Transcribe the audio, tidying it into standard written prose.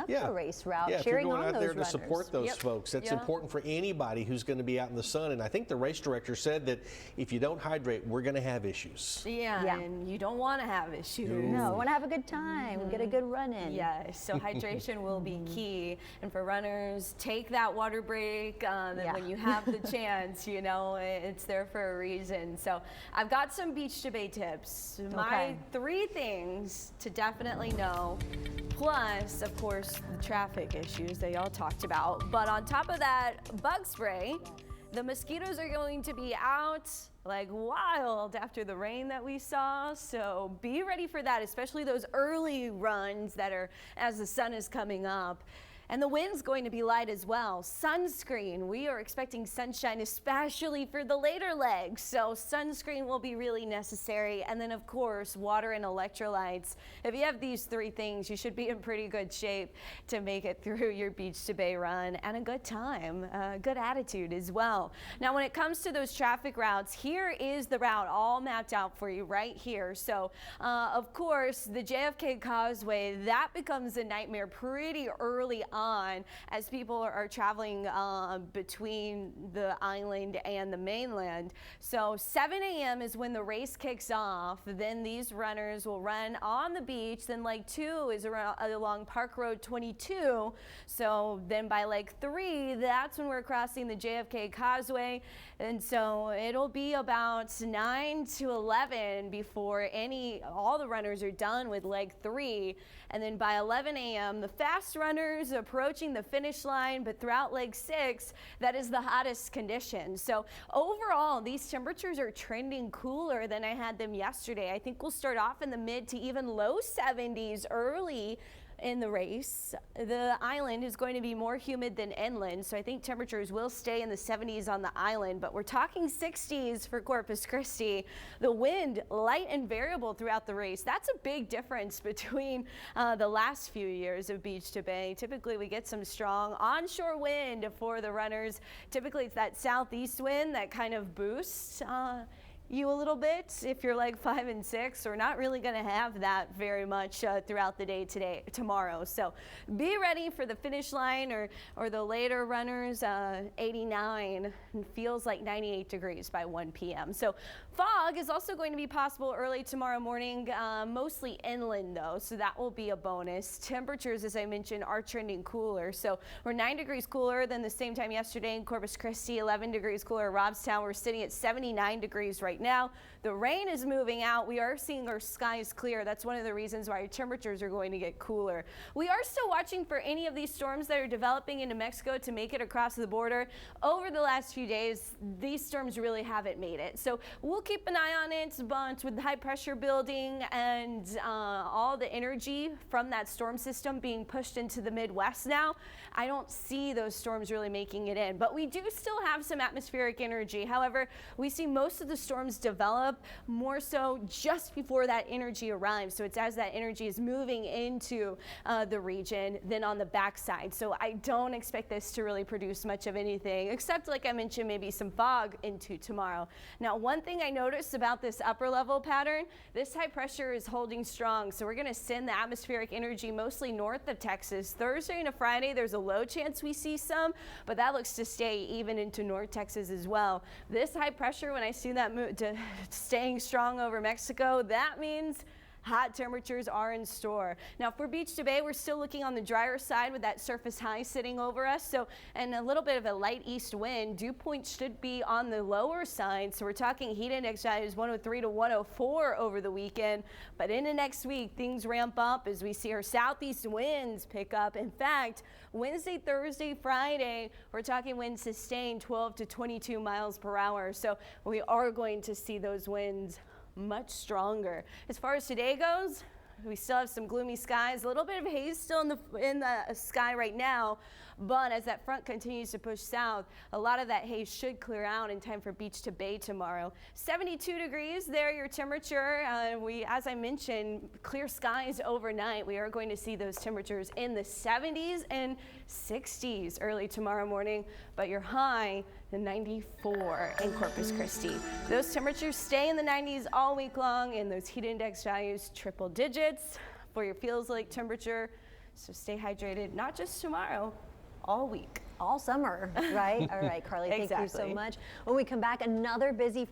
out to a race route, if cheering you're going on out those there runners. to support those folks. That's important for anybody who's going to be out in the sun. And I think the race director said that if you don't hydrate, we're going to have issues. Yeah, and you don't want to have issues. No, want to have a good time, get a good run in. Yes, so hydration will be key. And for runners, take that water break when you have the chance, you know, it's there for a reason. So I've got some Beach to Bay tips. My 3 things to definitely know, plus, of course, the traffic issues that y'all talked about. But on top of that, bug spray. The mosquitoes are going to be out like wild after the rain that we saw, so be ready for that, especially those early runs that are as the sun is coming up. And the wind's going to be light as well. Sunscreen, we are expecting sunshine, especially for the later legs. So sunscreen will be really necessary. And then of course, water and electrolytes. If you have these 3 things, you should be in pretty good shape to make it through your Beach to Bay run, and a good time, good attitude as well. Now, when it comes to those traffic routes, here is the route all mapped out for you right here. So of course, the JFK Causeway, that becomes a nightmare pretty early on as people are traveling between the island and the mainland. So 7 a.m. is when the race kicks off. Then these runners will run on the beach. Then leg 2 is along Park Road 22. So then by leg 3, that's when we're crossing the JFK Causeway. And so it'll be about 9 to 11 before all the runners are done with leg 3. And then by 11 a.m., the fast runners approaching the finish line, but throughout leg 6, that is the hottest condition. So overall, these temperatures are trending cooler than I had them yesterday. I think we'll start off in the mid to even low 70s early in the race. The island is going to be more humid than inland, so I think temperatures will stay in the 70s on the island, but we're talking 60s for Corpus Christi. The wind light and variable throughout the race. That's a big difference between the last few years of Beach to Bay. Typically we get some strong onshore wind for the runners. Typically it's that southeast wind that kind of boosts you a little bit. If you're like 5 and 6, we're not really going to have that very much throughout the day tomorrow. So be ready for the finish line or the later runners. 89 feels like 98 degrees by 1 p.m. So fog is also going to be possible early tomorrow morning, mostly inland though, so that will be a bonus. Temperatures, as I mentioned, are trending cooler. So we're 9 degrees cooler than the same time yesterday in Corpus Christi, 11 degrees cooler Robstown. We're sitting at 79 degrees right now. The rain is moving out. We are seeing our skies clear. That's one of the reasons why our temperatures are going to get cooler. We are still watching for any of these storms that are developing into Mexico to make it across the border. Over the last few days, these storms really haven't made it. So we'll keep an eye on it, but with high pressure building and all the energy from that storm system being pushed into the Midwest now, I don't see those storms really making it in. But we do still have some atmospheric energy. However, we see most of the storms develop more so just before that energy arrives. So it's as that energy is moving into the region, then on the backside. So I don't expect this to really produce much of anything, except like I mentioned, maybe some fog into tomorrow. Now, one thing I noticed about this upper level pattern, this high pressure is holding strong. So we're going to send the atmospheric energy mostly north of Texas. Thursday into Friday, there's a low chance we see some, but that looks to stay even into North Texas as well. This high pressure, when I see that move staying strong over Mexico, that means hot temperatures are in store. Now for Beach to Bay, we're still looking on the drier side with that surface high sitting over us. So, and a little bit of a light east wind. Dew point should be on the lower side. So we're talking heat index values 103 to 104 over the weekend. But into next week, things ramp up as we see our southeast winds pick up. In fact, Wednesday, Thursday, Friday, we're talking winds sustained 12 to 22 miles per hour. So we are going to see those winds much stronger. As far as today goes, we still have some gloomy skies, a little bit of haze still in the sky right now, but as that front continues to push south, a lot of that haze should clear out in time for Beach to Bay tomorrow. 72 degrees there, your temperature. As I mentioned, clear skies overnight. We are going to see those temperatures in the 70s and 60s early tomorrow morning, but your high, the 94 in Corpus Christi. Those temperatures stay in the 90s all week long, and those heat index values triple digits for your feels like temperature. So stay hydrated, not just tomorrow, all week. All summer, right? All right, Carly, thank you so Exactly. much. When we come back, another busy